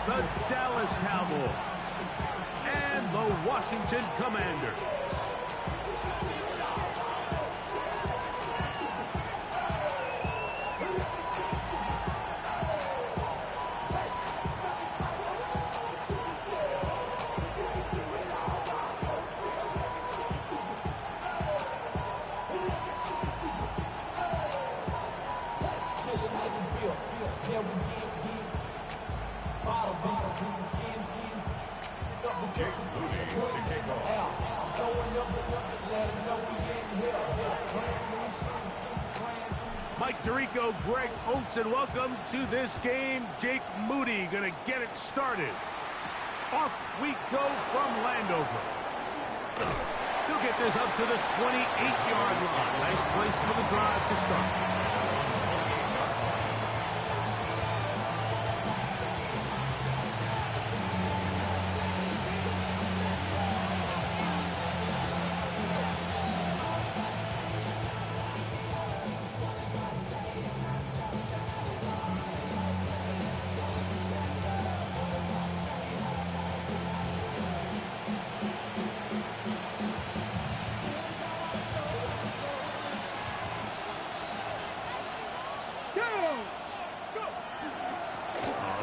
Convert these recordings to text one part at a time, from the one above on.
the Dallas Cowboys and the Washington Commanders. Mike Tirico, Greg Olsen, welcome to this game. Jake Moody going to get it started. Off we go from Landover. He'll get this up to the 28-yard line. Nice place for the drive to start.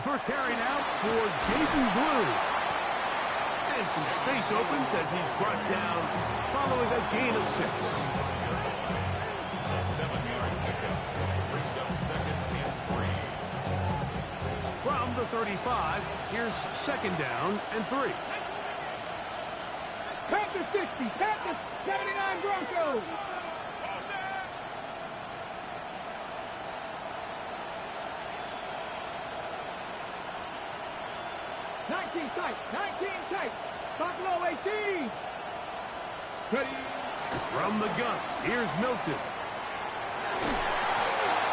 First carry now for Jaden Blue. And some space opens as he's brought down following a gain of 6. A 7-yard pickup brings up 2nd and 3. From the 35, here's 2nd down and 3. Panthers 60, Panthers 79 Broncos. 19 tight, 19 tight. Buffalo 18. Steady. From the gun, here's Milton.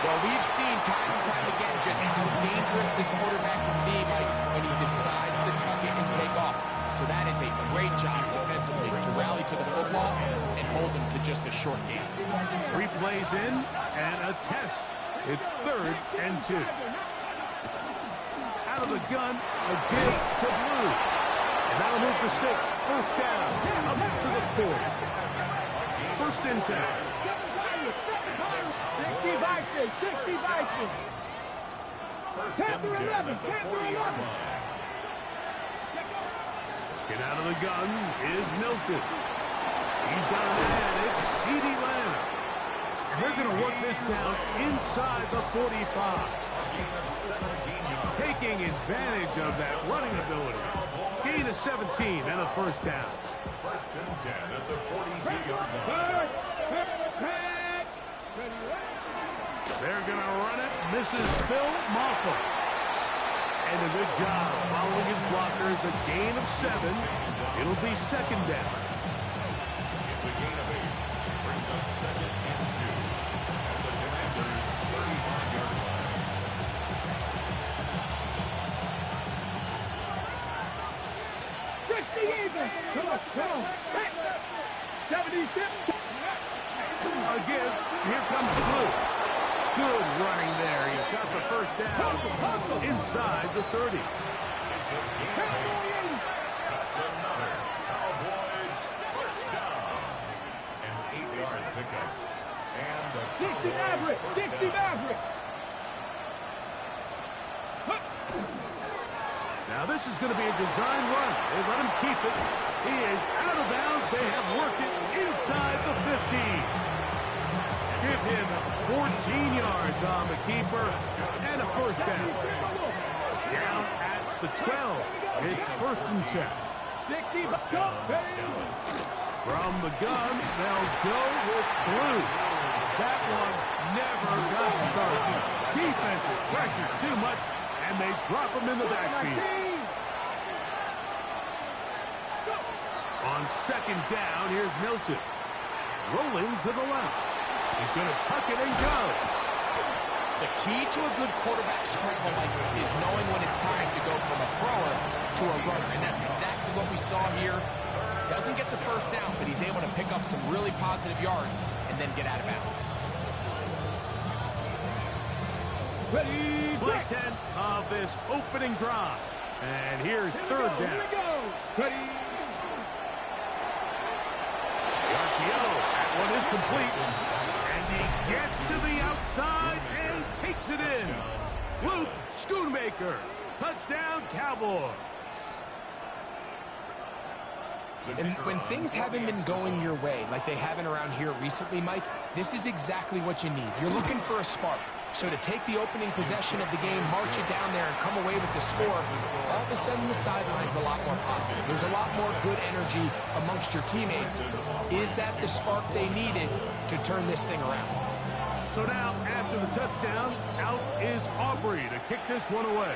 Well, we've seen time and time again just how dangerous this quarterback can be, Mike, when he decides to tuck it and take off. So that is a great job defensively to rally to the football and hold him to just a short game. 3 plays in and a test. It's 3rd and 2. Out of the gun, a give to Blue. And that'll move the sticks. First down, up to the 40. 1st and 10. 60 Vikings, 60 Vikings. Panther 11, Panther 11. Get out of the gun is Milton. He's got a man. It's CeeDee Lamb. They're going to work this down inside the 45. Taking advantage of that running ability. Gain of 17 and a 1st down. 1st and 10 at the 42-yard line. They're going to run it. Misses Phil Mafah. And a good job following his blockers. A gain of 7. It'll be 2nd down. It's a gain of 8. Brings up 2nd and 2. At the Commanders' 35-yard line. 60 even. Come on, come on. 76. Again, here comes Blue. Good running there. He's got the 1st down inside the 30. It's a gain of 8. That's another Cowboys 1st down. An 8-yard pickup. And the 60 Maverick, 60 Maverick. Now this is going to be a design run. They let him keep it. He is out of bounds. They have worked it inside the 50. Give him 14 yards on the keeper and a 1st down. Down at the 12. It's 1st and 10. 60, let's go. From the gun, they'll go with Blue. That one never got started. Defense is pressured too much, and they drop him in the backfield. On 2nd down, here's Milton. Rolling to the left. He's going to tuck it and go. The key to a good quarterback scramble is knowing when it's time to go from a thrower to a runner, and that's exactly what we saw here. Doesn't get the 1st down, but he's able to pick up some really positive yards and then get out of bounds. Ready, Play 10 of this opening drive. And here's third down. Here we go. Ready. The RPO. That one is complete. And he gets to the outside and takes it in. Luke Schoonmaker. Touchdown, Cowboys. And when things haven't been going your way, like they haven't around here recently, Mike, this is exactly what you need. You're looking for a spark. So to take the opening possession of the game, march it down there, and come away with the score, all of a sudden the sideline's a lot more positive. There's a lot more good energy amongst your teammates. Is that the spark they needed to turn this thing around? So now, after the touchdown, out is Aubrey to kick this one away.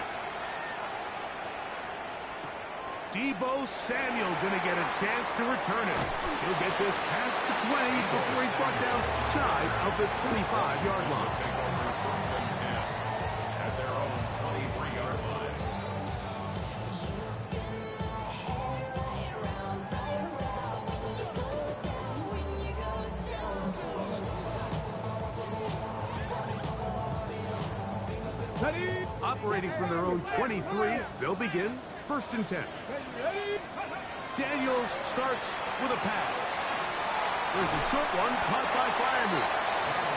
Deebo Samuel going to get a chance to return it. He'll get this past the 20 before he's brought down shy of the 25-yard line. Take over first and 10 at their own 23-yard line. Ready. Operating from their own 23, they'll begin first and 10. Ready. Daniels starts with a pass. There's a short one caught by Freiermuth.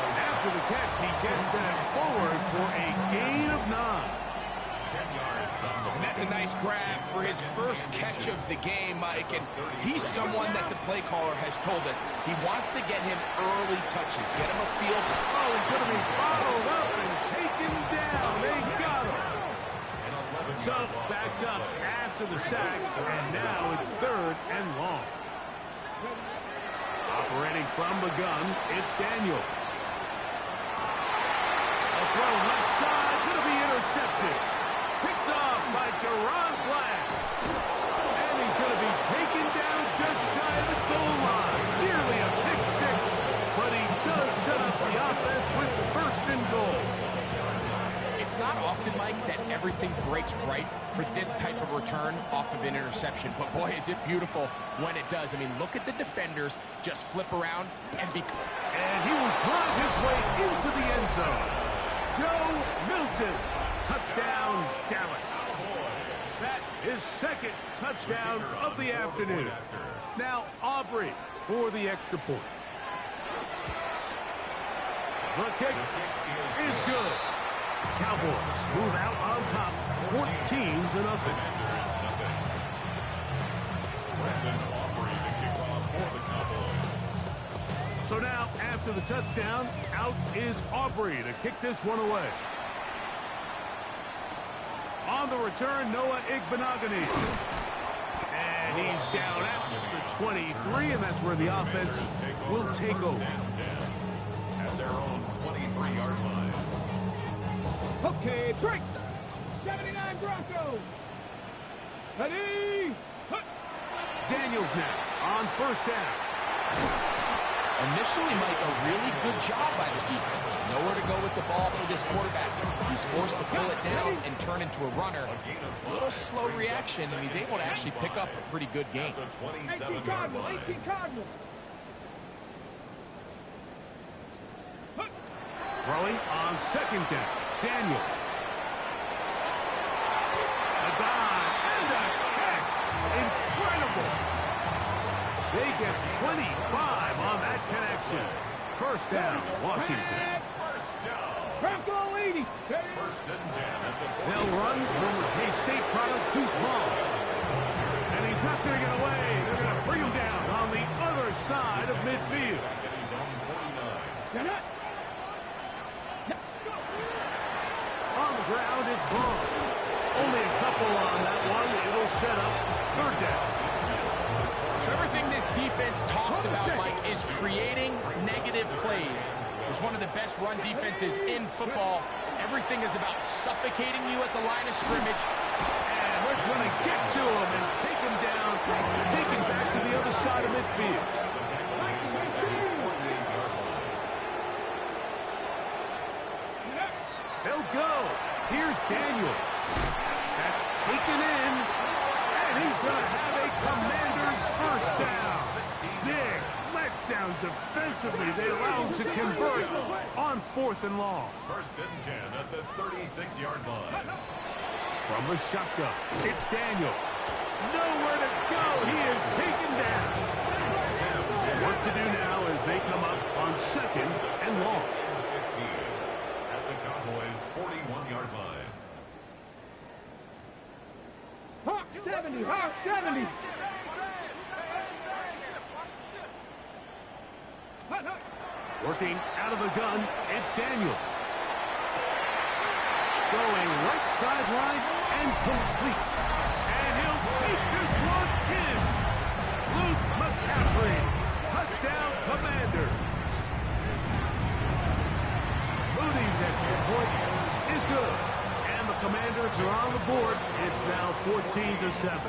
And after the catch, he gets that forward for a gain of 9. 10 yards on the And that's a nice grab for his first catch of the game, Mike. And he's someone that the play caller has told us he wants to get him early touches, get him a feel. Oh, he's going to be bottled up and taken down. They got him. So backed up after the sack, and now it's third and long. Operating from the gun, it's Daniels. A throw left side, going to be intercepted. Picked off by Jerron Black. And he's going to be taken down just shy of the goal line. Nearly a pick six, but he does set up the offense with first and goal. It's not often, Mike, that everything breaks right for this type of return off of an interception. But boy, is it beautiful when it does. I mean, look at the defenders just flip around and be... And he will drive his way into the end zone. Joe Milton. Touchdown, Dallas. That is second touchdown of the afternoon. Now Aubrey for the extra point. The kick is good. Cowboys move out on top, 14-0. Brandon Aubrey to kick off for the Cowboys. So now, after the touchdown, out is Aubrey to kick this one away. On the return, Noah Igbenogany. And he's down at the 23, and that's where the offense will take over. At their own 23-yard line. Okay, break. 79 Broncos. Ready. Daniels now on first down. Initially, Mike, a really good job by the defense. Nowhere to go with the ball for this quarterback. He's forced to pull it down and turn into a runner. A little slow reaction, and he's able to actually pick up a pretty good gain. The 18 27-yard Cardinal. line. 18 Cardinal. Throwing on second down. Daniel. A dive and a catch. Incredible. They get 25 on that connection. First down, Washington. First down. Bronco 80. First and 10 at the They'll run from the K-State product Deuce Vaughn. And he's not going to get away. They're going to bring him down on the other side of midfield. at his own 49. You're not. On the ground, it's Vaughn. Only a couple on that one. It'll set up third down. So everything this defense talks about, Mike, is creating negative plays. It's one of the best run defenses in football. Everything is about suffocating you at the line of scrimmage. And they're going to get to him and take him down, take him back to the other side of midfield. They'll go. Here's Daniels. That's taken in. And he's going to have a Commander's first down. Big letdown defensively. They allow him to convert on 4th and long. First and 10 at the 36-yard line. From the shotgun, it's Daniel. Nowhere to go. He is taken down. Work to do now as they come up on 2nd and long. 15 at the Cowboys' 41-yard line. Hawk 70, Hawk 70. Working out of the gun, it's Daniel. Going right sideline and complete. And he'll take this one in. Luke McCaffrey. Touchdown, Commander. Moody's extra point is good. And the Commanders are on the board. It's now 14-7. Commanders 7.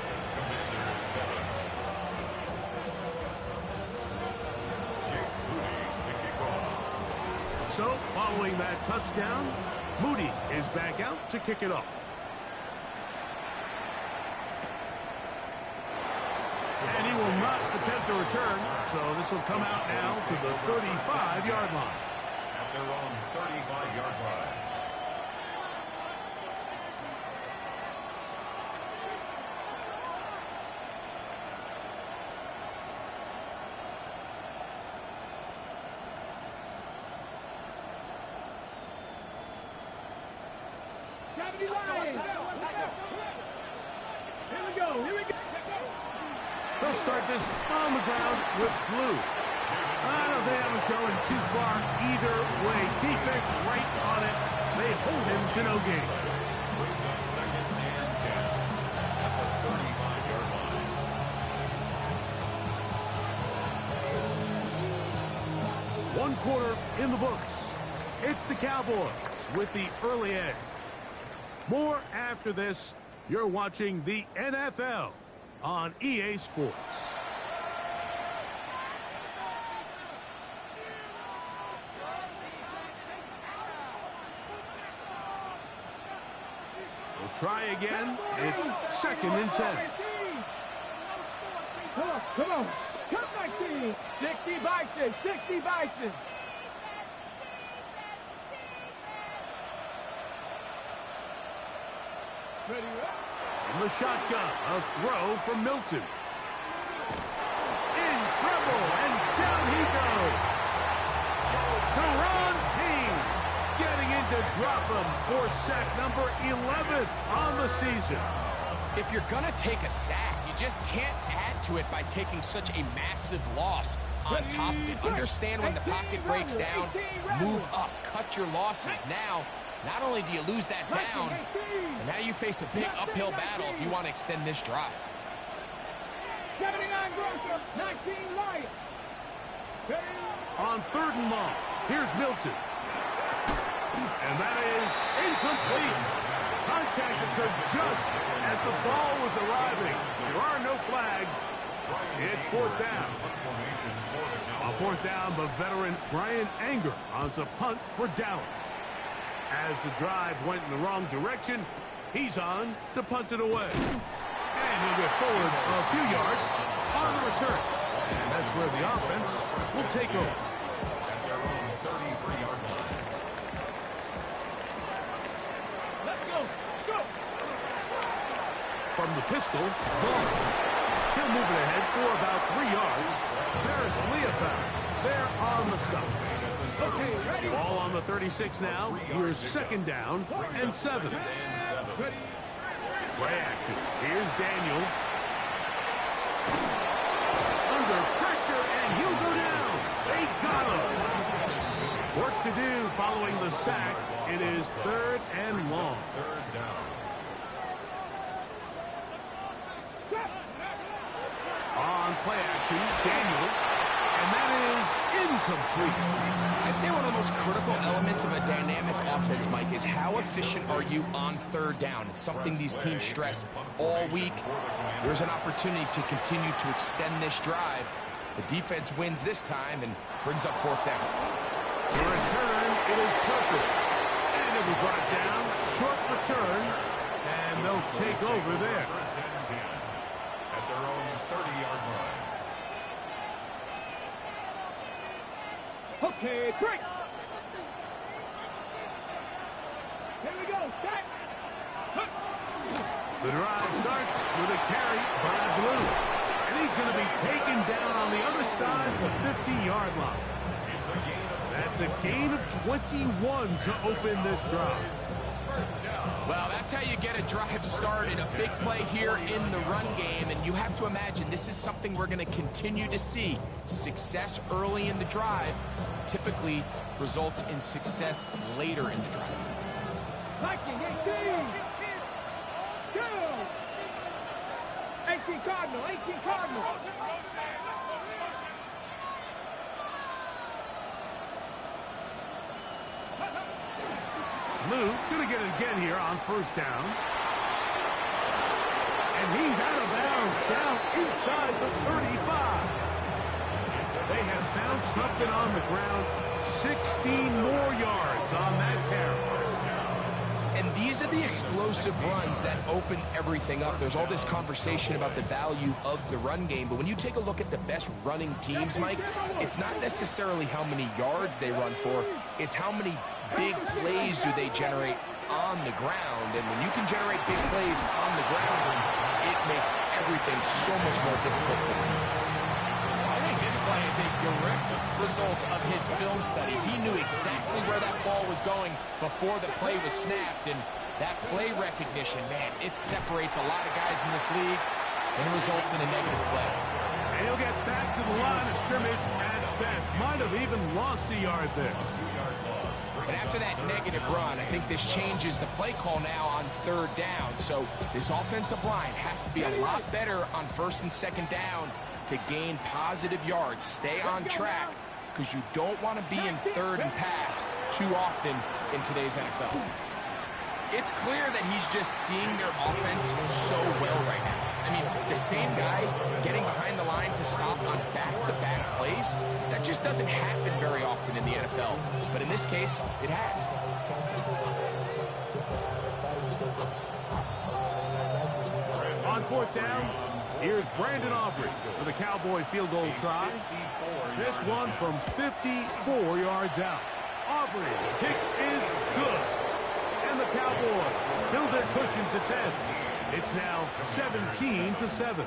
Jake Moody to kick off. So, following that touchdown, Moody is back out to kick it off. And he will not attempt a return, so this will come out now to the 35-yard line. At their own 35-yard line. Here we go, here we go. They'll start this on the ground with Blue. I don't think that was going too far either way. Defense right on it. They hold him to no gain. Brings up 2nd and 10 at the 35-yard line. One quarter in the books. It's the Cowboys with the early edge. More after this. You're watching the NFL on EA Sports. We'll try again. It's 2nd and 10. Come on, come on. Come back, team. 60 Bison, 60 Bison. Ready up. From the shotgun, a throw from Milton. In trouble, and down he goes. Deron Payne getting in to drop him for sack number 11 on the season. If you're going to take a sack, you just can't add to it by taking such a massive loss on top of it. Understand when the pocket breaks down, move up, cut your losses. Now, not only do you lose that down, but now you face a big uphill battle if you want to extend this drive. 79 Grocer, 19 Lions. On 3rd and long, here's Milton. And that is incomplete. Contact occurred just as the ball was arriving. There are no flags. It's 4th down. On 4th down, the veteran Brian Anger onto punt for Dallas. As the drive went in the wrong direction, he's on to punt it away. And he'll get forward a few yards on the return. And that's where the offense will take over. At their own 33-yard line. Let's go, go. From the pistol, Vaughn. He'll move it ahead for about 3 yards. There's Leopold. They're on the stop. Okay, ready? Ball on the 36 now. Here's 2nd down and 7. Play action. Here's Daniels. Under pressure, and he'll go down. They got him. Work to do following the sack. It is 3rd and long. 3rd down. On play action, Daniels. And that is incomplete. I'd say one of the most critical elements of a dynamic offense, Mike, is how efficient are you on 3rd down. It's something these teams stress all week. There's an opportunity to continue to extend this drive. The defense wins this time and brings up 4th down. The return, it is Tucker. And it was brought down. Short return. And they'll take over there. 1st and 10 at their own 30-yard line. Okay, break. Here we go, set. The drive starts with a carry by Blue. And he's going to be taken down on the other side of the 50-yard line. That's a gain of 21 to open this drive. Well, that's how you get a drive started. A big play here in the run game. And you have to imagine this is something we're going to continue to see. Success early in the drive typically results in success later in the drive. Viking 18. Go. 18 Cardinal, 18 Cardinal. Lou going to get it again here on first down. And he's out of bounds down inside the 35. They have found something on the ground. 16 more yards on that carry. And these are the explosive runs that open everything up. There's all this conversation about the value of the run game, but when you take a look at the best running teams, Mike, it's not necessarily how many yards they run for, it's how many big plays do they generate on the ground. And when you can generate big plays on the ground, it makes everything so much more difficult for the defense. I think this play is a direct result of his film study. He knew exactly where that ball was going before the play was snapped, and that play recognition, man, it separates a lot of guys in this league and results in a negative play. And he'll get back to the line of scrimmage at best. Might have even lost a yard there. But after that negative run, I think this changes the play call now on third down. So this offensive line has to be a lot better on first and second down to gain positive yards. Stay on track, because you don't want to be in third and pass too often in today's NFL. It's clear that he's just seeing their offense so well right now. I mean, the same guy getting behind the line to stop on back-to-back plays, that just doesn't happen very often in the NFL. But in this case, it has. On fourth down, here's Brandon Aubrey for the Cowboy field goal try. This one from 54 yards out. Aubrey's kick is good. And the Cowboys build their cushion to 10. It's now 17-7.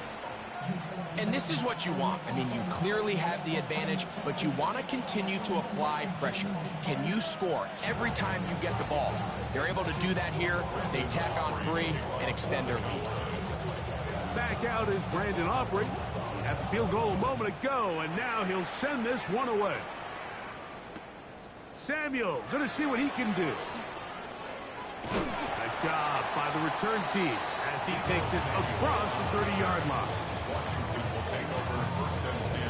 And this is what you want. I mean, you clearly have the advantage, but you want to continue to apply pressure. Can you score every time you get the ball? They're able to do that here. They tack on 3 and extend their lead. Back out is Brandon Aubrey. At the field goal a moment ago, and now he'll send this one away. Samuel going to see what he can do. Nice job by the return team as he takes it across the 30-yard line. Washington will take over first and 10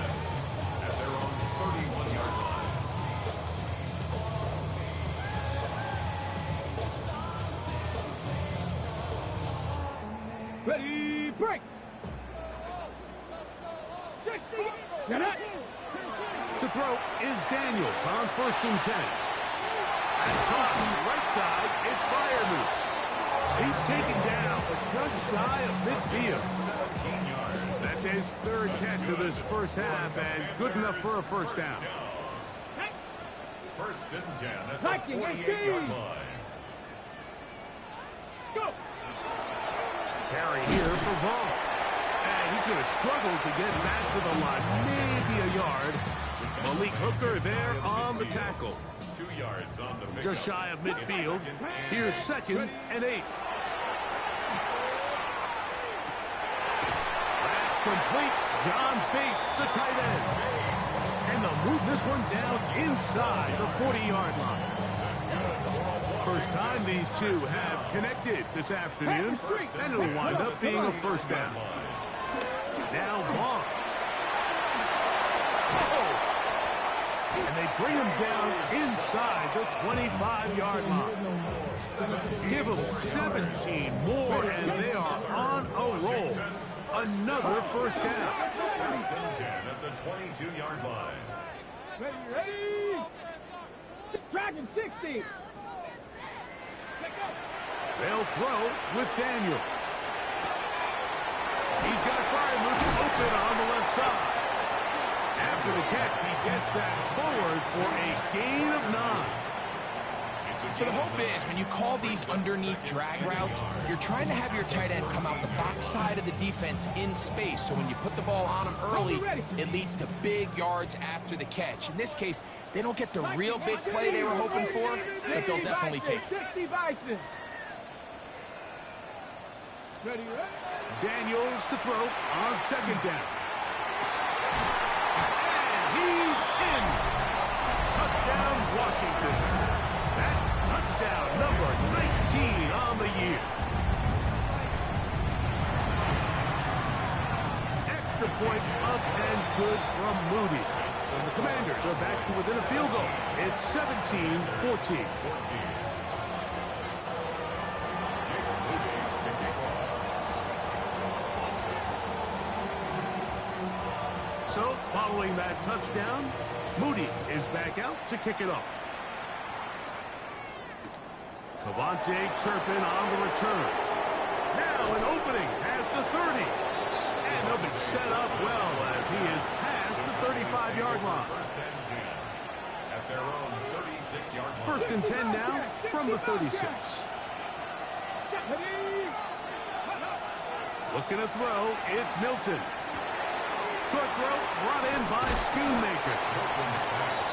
at their own 31-yard line. Ready, break. 60. Get it. To throw is Daniels on first and 10. That's caught right side. It's Freiermuth. He's taken down just shy of midfield. 17 yards. That's his third catch of this first half, and good enough for a first down. First and 10 at the Viking 48-yard line. Let's go. Carry here for Vaughn. And he's going to struggle to get back to the line. Maybe a yard. Malik Hooker there on the tackle. 2 yards on the pickup. Just shy of midfield. Here's second and 8. That's complete. John Bates, the tight end. And they'll move this one down inside the 40-yard line. First time these two have connected this afternoon, and it'll wind up being a first down. Now Vaughn. And they bring him down inside the 25-yard line. Give them 17 more, and they are on a roll. Another first down. First and 10 at the 22-yard line. Ready. Dragon 60. They'll throw with Daniel. He's got Freiermuth open on the left side. After the catch, he gets that forward for a gain of 9. So the hope is when you call these underneath drag routes, you're trying to have your tight end come out the backside of the defense in space. So when you put the ball on him early, it leads to big yards after the catch. In this case, they don't get the real big play they were hoping for, but they'll definitely take it. Daniels to throw on second down. And he's in. Touchdown, Washington. That touchdown, number 19 on the year. Extra point up and good from Moody. And the Commanders are back to within a field goal. It's 17-14. So, following that touchdown, Moody is back out to kick it off. Cavante Turpin on the return. Now an opening past the 30. And they'll be set up well as he is past the 35-yard line. At their own 36-yard line. First and 10 now from the 36. Looking to throw, it's Milton. Short throw brought in by Schoonmaker.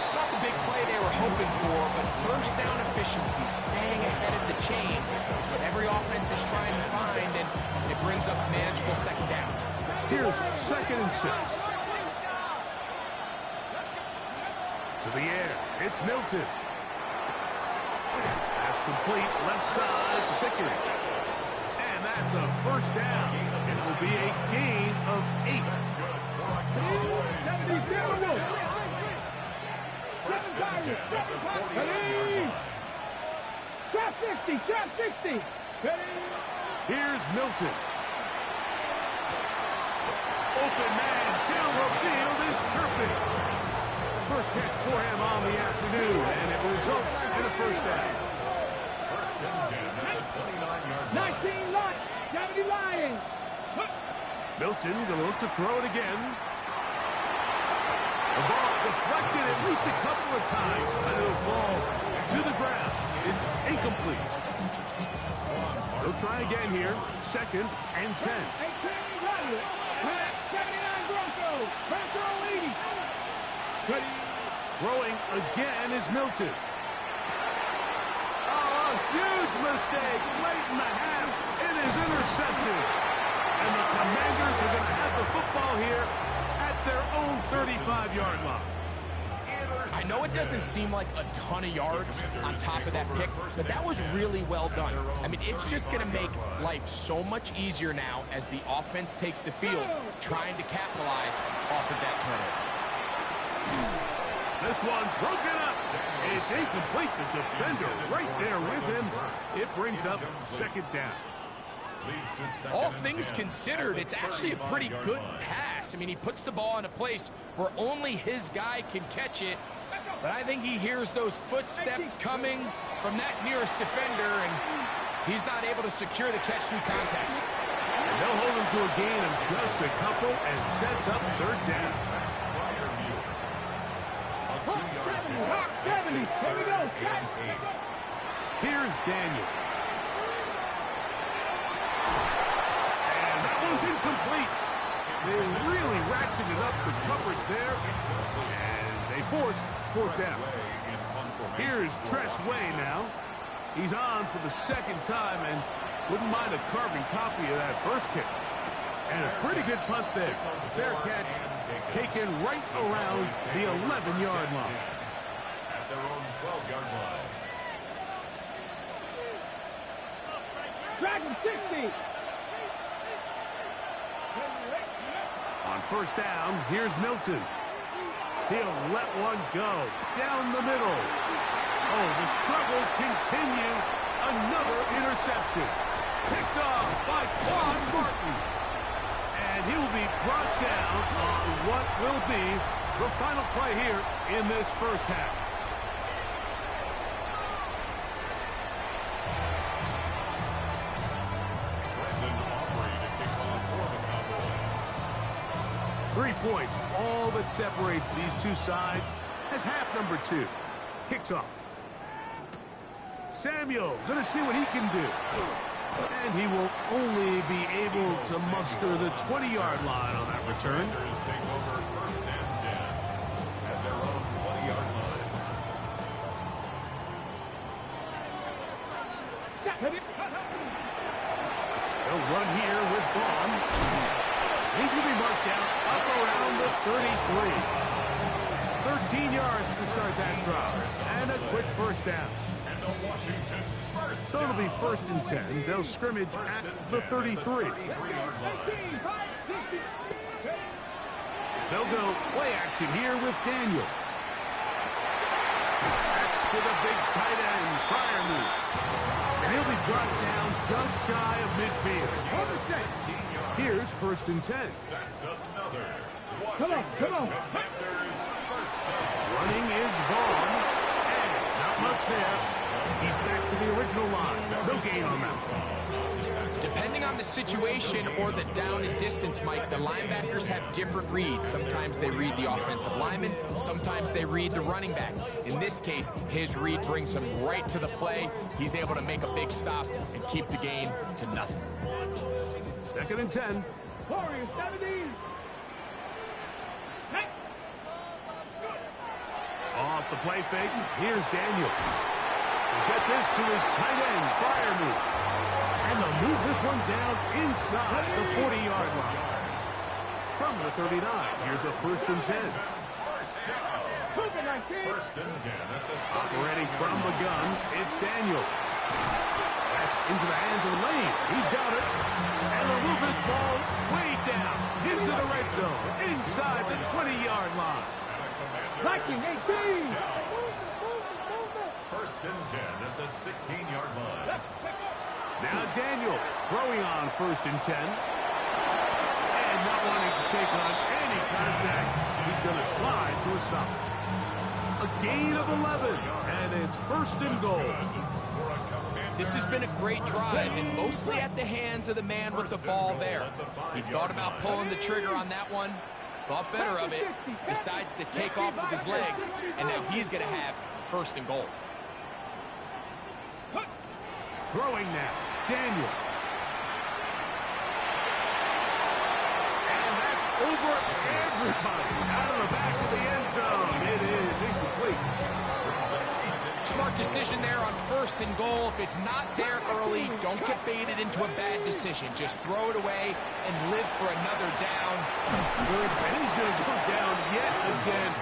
It's not the big play they were hoping for, but first down efficiency, staying ahead of the chains, is what every offense is trying to find, and it brings up a manageable second down. Here's second and 6. To the air, it's Milton. That's complete, left side to Pickering. And that's a first down. It will be a gain of 8. Trap 60. Here's Milton. Open man down the field is Turpin. First catch for him on the afternoon, and it results in a first down. First and 10 at the 29-yard line. 19 Lions, 70 Lions. Milton going to look to throw it again. The ball deflected at least a couple of times, but it'll fall to the ground. It's incomplete. They'll try again here. Second and 10. 79 Broncos. Bronco 80. Throwing again is Milton. Oh, a huge mistake late in the half. It is intercepted. And the Commanders are going to have the football here at their own 35-yard line. I know it doesn't seem like a ton of yards on top of that pick, but that was really well done. I mean, it's just going to make life so much easier now as the offense takes the field, trying to capitalize off of that turnover. This one broken up. It's incomplete. The defender right there with him. It brings up second down. All things considered, it's actually a pretty good pass. I mean, he puts the ball in a place where only his guy can catch it. But I think he hears those footsteps coming from that nearest defender, and he's not able to secure the catch through contact. And they'll hold him to a gain of just a couple and sets up third down. 70. Here we go. Here's Daniel. And that one's incomplete. They really ratcheted up the coverage there, and they force fourth down. Here's Tress Way now. He's on for the second time and wouldn't mind a carbon copy of that first kick. And a pretty good punt there. Fair catch taken right around the 11-yard line. At their own 12-yard line. Dragon 60. On first down, here's Milton. He'll let one go down the middle. Oh, the struggles continue. Another interception. Picked off by Quan Martin. And he will be brought down on what will be the final play here in this first half. Brendan Aubrey to kick off for the Cowboys. 3 points, all that separates these two sides as half number 2 kicks off. Samuel going to see what he can do. And he will only be able to muster the 20-yard line on that return. Commanders take over first and 10 at their own 20-yard line. They'll run here with Vaughn. He's going to be marked down up around the 33. 13 yards to start that drive. And a quick first down. And the Washington first So it'll be first and 10. They'll scrimmage at the 33. 33-yard line. They'll go play action here with Daniels. That's to the big tight end, Freiermuth. And he'll be brought down just shy of midfield. Here's first and 10. That's another Come on. Commanders first down. Running is Vaughn. And not much there. He's back to the original line. No gain on that one. Depending on the situation or the down and distance, Mike, the linebackers have different reads. Sometimes they read the offensive lineman. Sometimes they read the running back. In this case, his read brings him right to the play. He's able to make a big stop and keep the gain to nothing. Second and 10. Warriors 17. Off the play fake. Here's Daniel. Get this to his tight end, Freiermuth. And they'll move this one down inside the 40-yard line. From the 39, here's a first and 10. First and 10 at the Operating from the gun, it's Daniels. That's into the hands of Lane. He's got it. And they'll move this ball way down into the red zone, inside the 20-yard line. Viking 18. First and 10 at the 16-yard line. Now Daniels throwing on first and 10. And not wanting to take on any contact, he's going to slide to a stop. A gain of 11, and it's first and goal. This has been a great drive, and mostly at the hands of the man with the ball there. He thought about pulling the trigger on that one, thought better of it, decides to take off with his legs, and now he's going to have first and goal. Throwing now, Daniel. And that's over everybody. Out of the back of the end zone. It is incomplete. Smart decision there on first and goal. If it's not there early, don't get baited into a bad decision. Just throw it away and live for another down. Good, and he's going to go down yet again.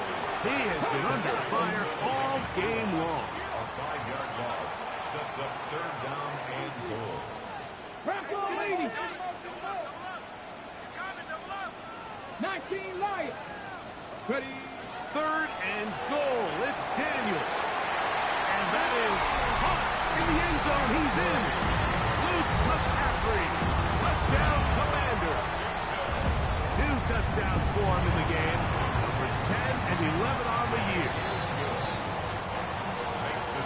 He has been under fire all game long. A 5-yard loss sets up third down and goal. Bronco ladies. 19 Lions. Ready. Third and goal. It's Daniel. And that is caught in the end zone. He's in. Luke McCaffrey. Touchdown Commanders. 2 touchdowns for him in the game. Numbers 10 and 11 on the year. Makes the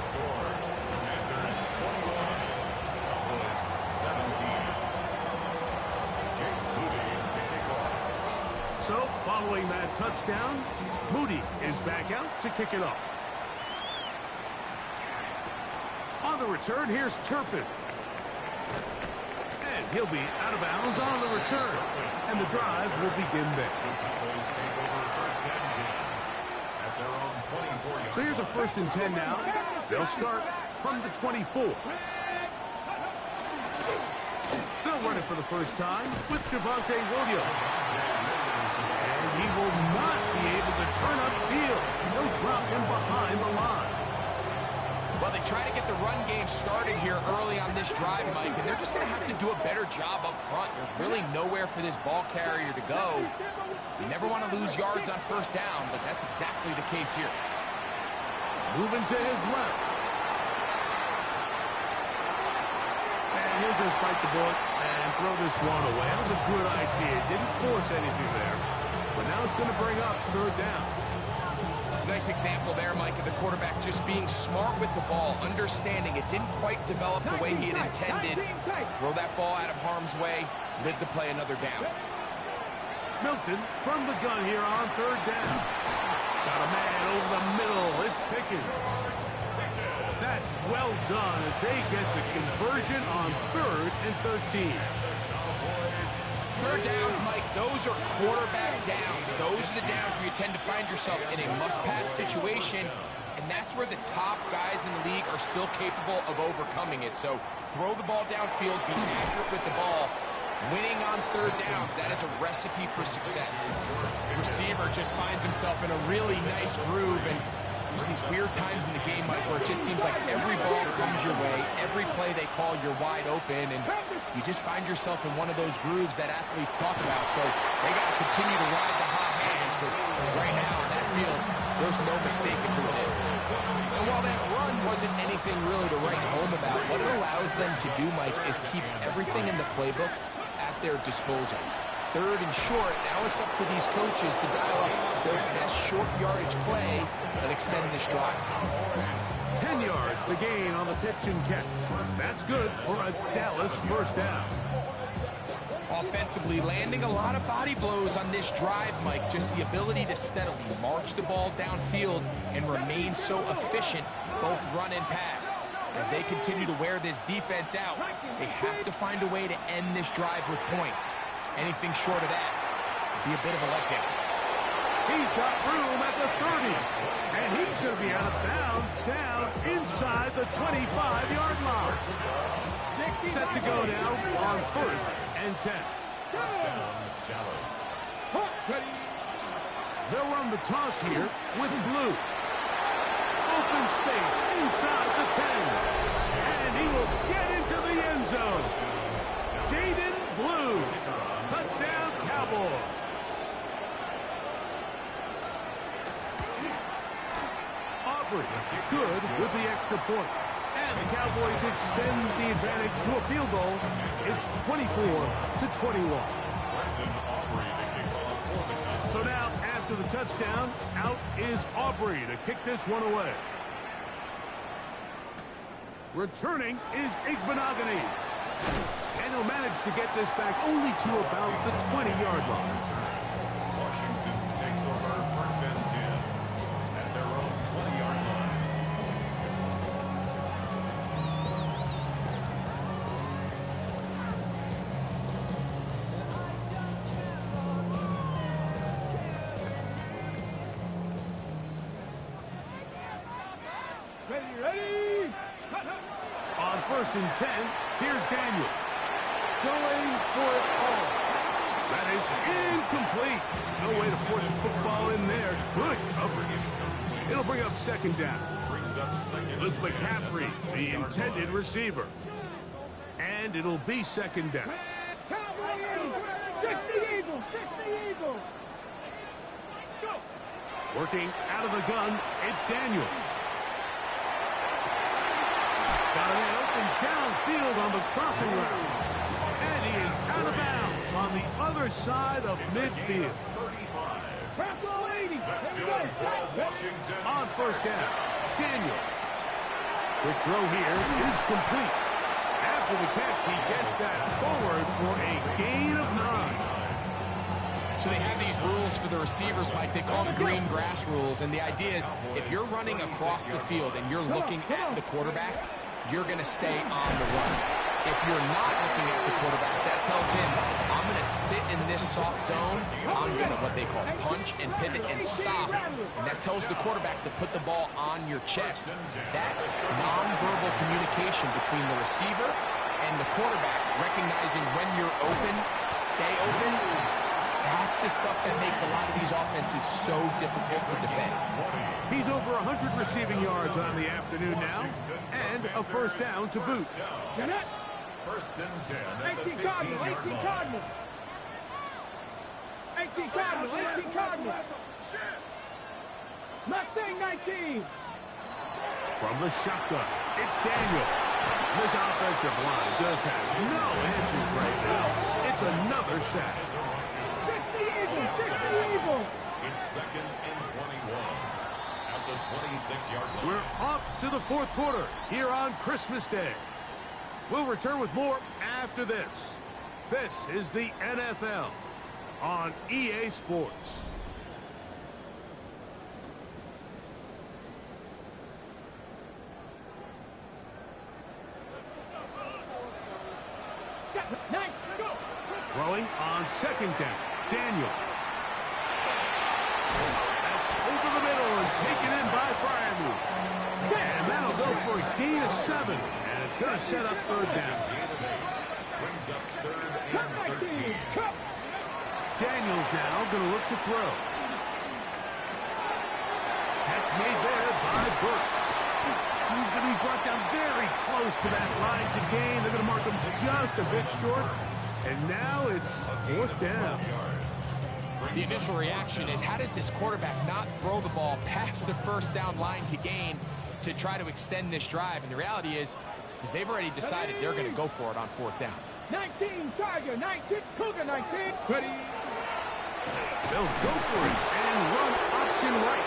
score. Commanders 21. Cowboys 17. James Moody to kick off. So, following that touchdown, Moody is back out to kick it off. On the return, here's Turpin. And he'll be out of bounds on the return. And the drive will begin there. Cowboys take over first and 10 at their own 24-yard. So here's a first and 10 now. They'll start from the 24. They'll run it for the first time with Javonte Williams. And he will not be able to turn upfield. They'll drop him behind the line. Well, they try to get the run game started here early on this drive, Mike, and they're just going to have to do a better job up front. There's really nowhere for this ball carrier to go. You never want to lose yards on first down, but that's exactly the case here. Moving to his left. And he'll just bite the bullet and throw this one away. That was a good idea. Didn't force anything there. But now it's going to bring up third down. Nice example there, Mike, of the quarterback just being smart with the ball, understanding it didn't quite develop the way he had intended. Throw that ball out of harm's way, live to play another down. Milton from the gun here on third down. Got a man over the middle. It's Pickens. That's Well done as they get the conversion on 3rd and 13. Third downs, Mike, those are quarterback downs. Those are the downs where you tend to find yourself in a must-pass situation, and that's where the top guys in the league are still capable of overcoming it. So throw the ball downfield, be accurate with the ball. Winning on third downs, that is a recipe for success. The receiver just finds himself in a really nice groove, and there's these weird times in the game, Mike, where it just seems like every ball comes your way, every play they call, you're wide open, and you just find yourself in one of those grooves that athletes talk about. So they got to continue to ride the hot hand, because right now on that field, there's no mistaking who it is. And while that run wasn't anything really to write home about, what it allows them to do, Mike, is keep everything in the playbook at their disposal. Third and short, now it's up to these coaches to dial up their best short yardage play and extend this drive. 10 yards the gain on the pitch and catch. That's good for a Dallas first down. Offensively, landing a lot of body blows on this drive, Mike. Just the ability to steadily march the ball downfield and remain so efficient, both run and pass. As they continue to wear this defense out, they have to find a way to end this drive with points. Anything short of that would be a bit of a letdown. He's got room at the 30, and he's going to be out of bounds down inside the 25-yard line. Set to go now on 1st and 10. First down, Dallas. They'll run the toss here with Blue. Open space inside the 10, and he will get into the end zone. Jaden Blue, touchdown Cowboys. Aubrey good with the extra point. And the Cowboys extend the advantage to a field goal. It's 24-21. So now, after the touchdown, out is Aubrey to kick this one away. Returning is Igbenogany. And he'll manage to get this back only to about the 20-yard line. Washington takes over 1st and 10 at their own 20-yard line. Ready? On 1st and 10, here's Daniels. Going for it all. That is incomplete. No way to force the football in there. Good coverage. It'll bring up 2nd down. Brings up 2nd. Luke McCaffrey, the intended receiver. And it'll be 2nd down. Cowboys! 60 Eagles! 60 Eagles! Go! Working out of the gun, it's Daniels. Got it open downfield on the crossing route. And he is out of bounds on the other side of midfield. 35. Purple 80! That's good for Washington. On 1st down, Daniels. Quick throw here is complete. After the catch, he gets that forward for a gain of 9. So they have these rules for the receivers, Mike. They call them green grass rules. And the idea is if you're running across the field and you're looking at the quarterback, you're going to stay on the run. If you're not looking at the quarterback, that tells him, I'm going to sit in this soft zone. I'm going to what they call punch and pivot and stop. And that tells the quarterback to put the ball on your chest. That nonverbal communication between the receiver and the quarterback, recognizing when you're open, stay open, that's the stuff that makes a lot of these offenses so difficult to defend. He's over 100 receiving yards on the afternoon now, and a 1st down to boot. Get it? 1st and 10 at the 18 Cardinal! 15-yard 18 line. Cardinal! 18 Cardinal! 18 Cardinal! Mustang 19! From the shotgun, it's Daniel. This offensive line just has no answers right now. It's another sack. 60 Eagles! 60 Eagles! It's 2nd and 21 at the 26-yard line. We're off to the 4th quarter here on Christmas Day. We'll return with more after this. This is the NFL on EA Sports. throwing on second down. Daniel. Over the middle and taken in by Freiermuth. And that'll go for a gain of 7. And it's going to set up third down. Brings up third and 13. Daniels now going to look to throw. Catch made there by Burks. He's going to be brought down very close to that line to gain. They're going to mark him just a bit short. And now it's fourth down. The initial reaction is, how does this quarterback not throw the ball past the first down line to gain to try to extend this drive? And the reality is they've already decided they're going to go for it on fourth down. 19, Tiger, 19, Cougar, 19. Ready. They'll go for it and run option right.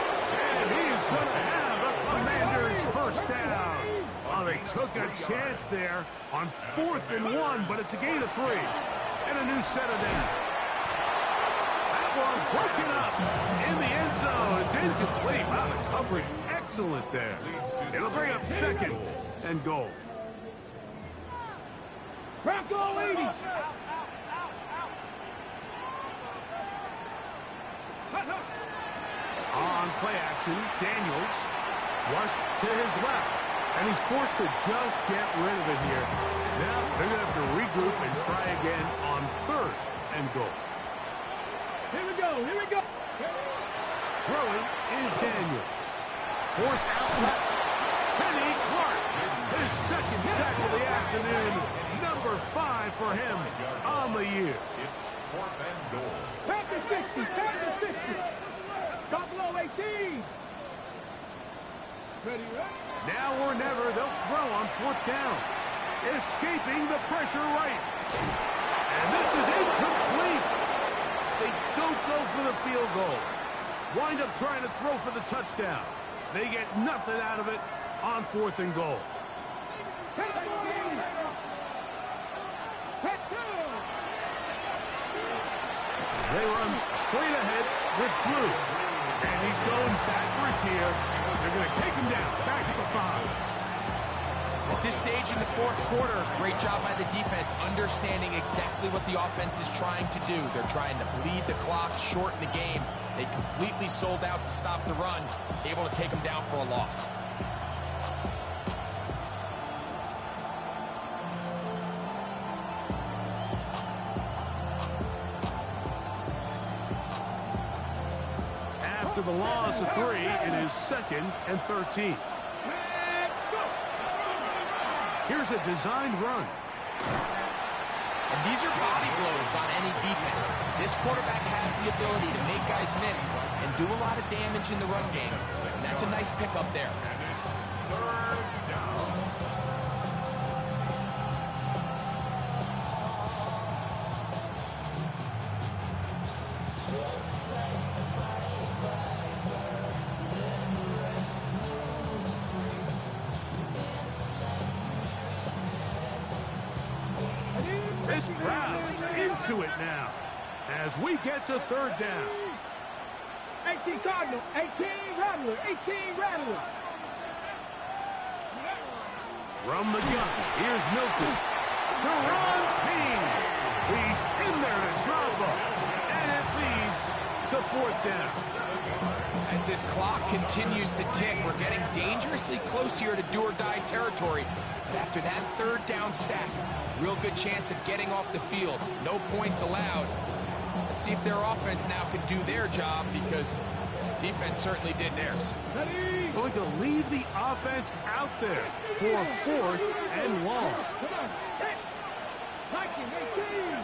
And he's going to have a Commander's first down. Oh, they took a chance there on 4th and 1, but it's a gain of 3. And a new set of down. That one broken up in the end zone. It's incomplete. Wow, the coverage excellent there. It'll bring up second and goal. Bronco 80. On play action, Daniels flushed to his left. And he's forced to just get rid of it here. Now they're going to have to regroup and try again on 3rd and goal. Here we go, here we go. Throwing is Daniels. Forced out left. Kenny Clark, his second sack of the afternoon. Number 5 for him on the year. It's 4th and goal. Panther 60, Panther 60. Buffalo 18. Ready, ready. Now or never, they'll throw on 4th down. Escaping the pressure right. And this is incomplete. They don't go for the field goal. Wind up trying to throw for the touchdown. They get nothing out of it on 4th and goal. They run straight ahead with Drew. And he's going backwards here. They're going to take him down, back at the 5. At this stage in the 4th quarter, great job by the defense, understanding exactly what the offense is trying to do. They're trying to bleed the clock, shorten the game. They completely sold out to stop the run, able to take them down for a loss. After the loss of 3, it is 2nd and 13. Here's a designed run. And these are body blows on any defense. This quarterback has the ability to make guys miss and do a lot of damage in the run game. And that's a nice pickup there. And it's 3rd down. This crowd into it now as we get to 3rd down. 18 Cardinal, 18 Rattler, 18 Rattler. From the gun, here's Milton. Deron Payne. He's in there to drop him. And it leads to 4th down. As this clock continues to tick, we're getting dangerously close here to do-or-die territory. But after that 3rd down sack, real good chance of getting off the field. No points allowed. Let's see if their offense now can do their job, because defense certainly did theirs. Going to leave the offense out there for 4th and long. Come on. 19, 18.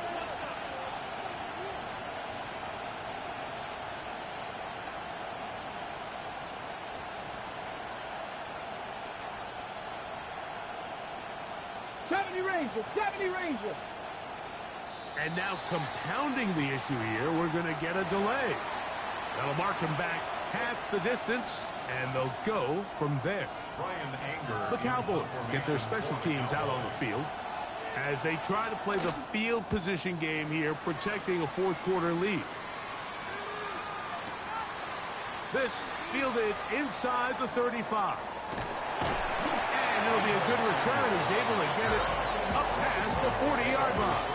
Seventy Ranger. And now compounding the issue here, we're going to get a delay. That'll mark them back half the distance, and they'll go from there. Brian Anger. The Cowboys get their special teams out on the field as they try to play the field position game here, protecting a 4th quarter lead. This fielded inside the 35. And it'll be a good return. He's able to get it up past the 40-yard line.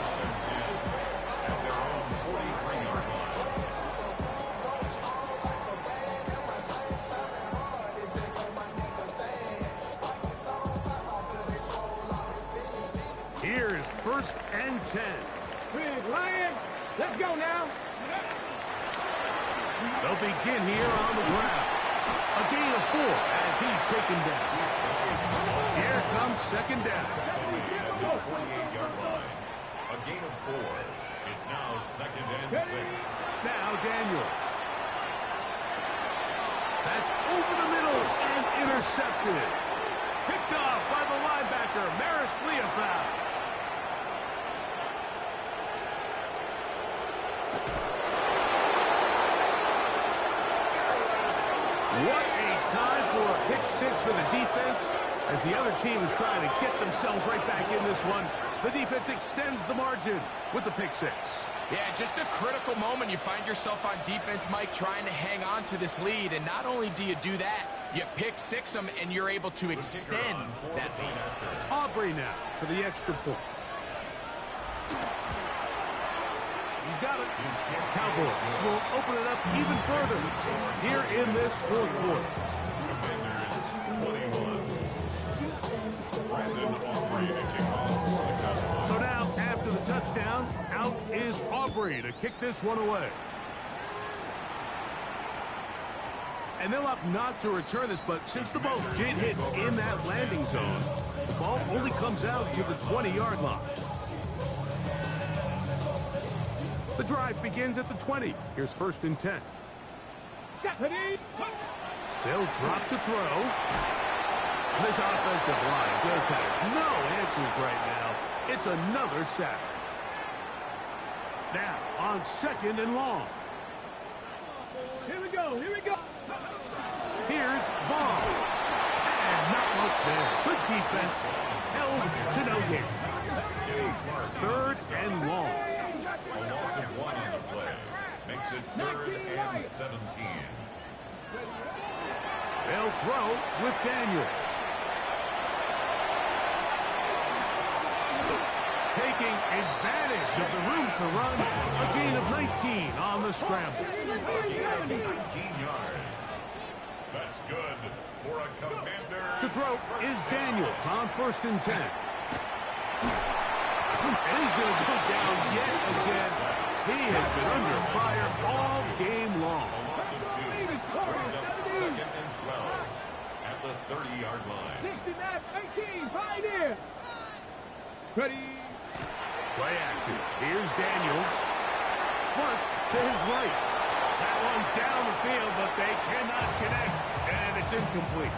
10. Big Lion. Let's go now. They'll begin here on the ground. A gain of 4 as he's taken down. Here comes second down. 48-yard line. A gain of 4. It's now second and 6. Now Daniels. That's over the middle and intercepted. Picked off by the linebacker, Maris Leofau. What a time for a pick 6 for the defense. As the other team is trying to get themselves right back in this one, the defense extends the margin with the pick 6. Yeah, just a critical moment. You find yourself on defense, Mike, trying to hang on to this lead. And not only do you do that, you pick 6 them, and you're able to extend that lead. Aubrey now for the extra point. He's got it. Cowboys will open it up even further here in this fourth quarter. So now, after the touchdown, out is Aubrey to kick this one away. And they'll opt not to return this, but since the ball did hit in that landing zone, the ball only comes out to the 20-yard line. The drive begins at the 20. Here's first and 10. They'll drop to throw. This offensive line just has no answers right now. It's another sack. Now, on second and long. Here we go. Here we go. Here's Vaughn. And not much there. Good defense. Held to no gain. Third and long. A loss of 1 on the play. Makes it 3rd and 17. They'll throw with Daniels. Taking advantage of the room to run. A gain of 19 on the scramble. A gain of 19 yards. That's good for a Commander. To throw is Daniels on first and 10. And he's going to go down yet again. He has been under fire all game long. A loss of 2. Brings up 2nd and 12 at the 30-yard line. 69-18. Pioneer. Ready. Play action. Here's Daniels. First to his right. That one down the field, but they cannot connect. And it's incomplete.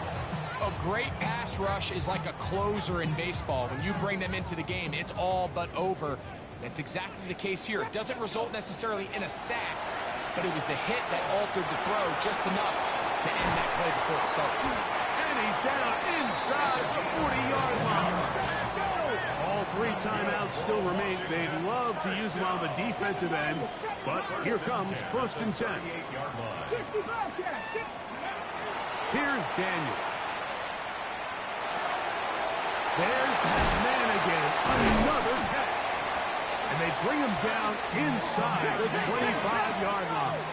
A great pass rush is like a closer in baseball. When you bring them into the game, it's all but over. That's exactly the case here. It doesn't result necessarily in a sack, but it was the hit that altered the throw just enough to end that play before it started. And he's down inside the 40-yard line. All 3 timeouts still remain. They'd love to use them on the defensive end, but here comes first and 10. Here's Daniels. There's that man again. Another catch. And they bring him down inside the 25-yard line.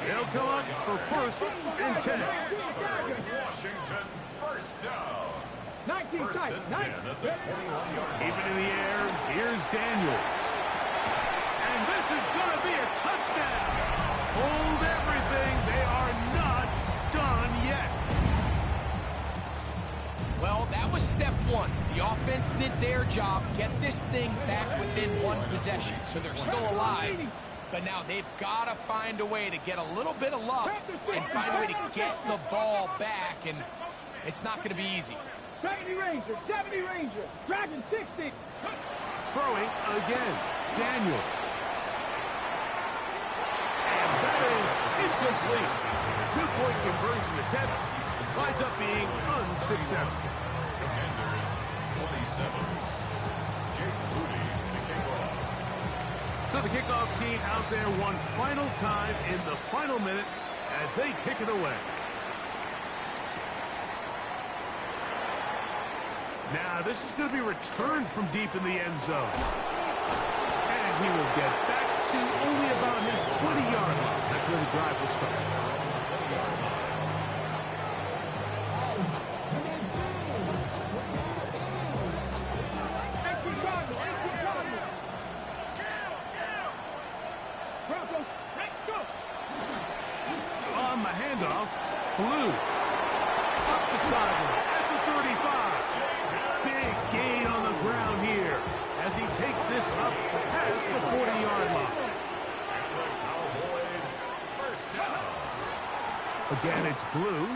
They'll come up for first and 10. Washington first down. 19 First tight. and 10 at the 21-yard Keep line. it in the air. Here's Daniels. And this is going to be a touchdown. Hold everything. They are not done yet. Well, that was step 1. The offense did their job, get this thing back within 1 possession. So they're still alive, but now they've got to find a way to get a little bit of luck and find a way to get the ball back, and it's not going to be easy. 70 Ranger. 70 Ranger. Dragon 60. Throwing again. Daniels. And that is incomplete. 2-point conversion attempt winds up being unsuccessful. Commanders 27. Jake Rudy to kick off. So the kickoff team out there one final time in the final minute as they kick it away. Now this is going to be returned from deep in the end zone. And he will get back to only about his 20-yard line. That's where the drive will start. handoff. Blue. Up the sideline at the 35. Big gain on the ground here as he takes this up past the 40-yard line. Cowboys first down. Again, it's Blue.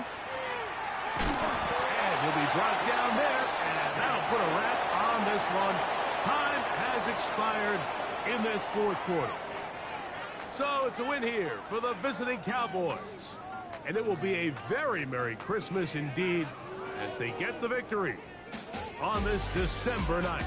And will be brought down there, and that'll put a wrap on this one. Time has expired in this fourth quarter. So it's a win here for the visiting Cowboys. And it will be a very Merry Christmas indeed as they get the victory on this December night.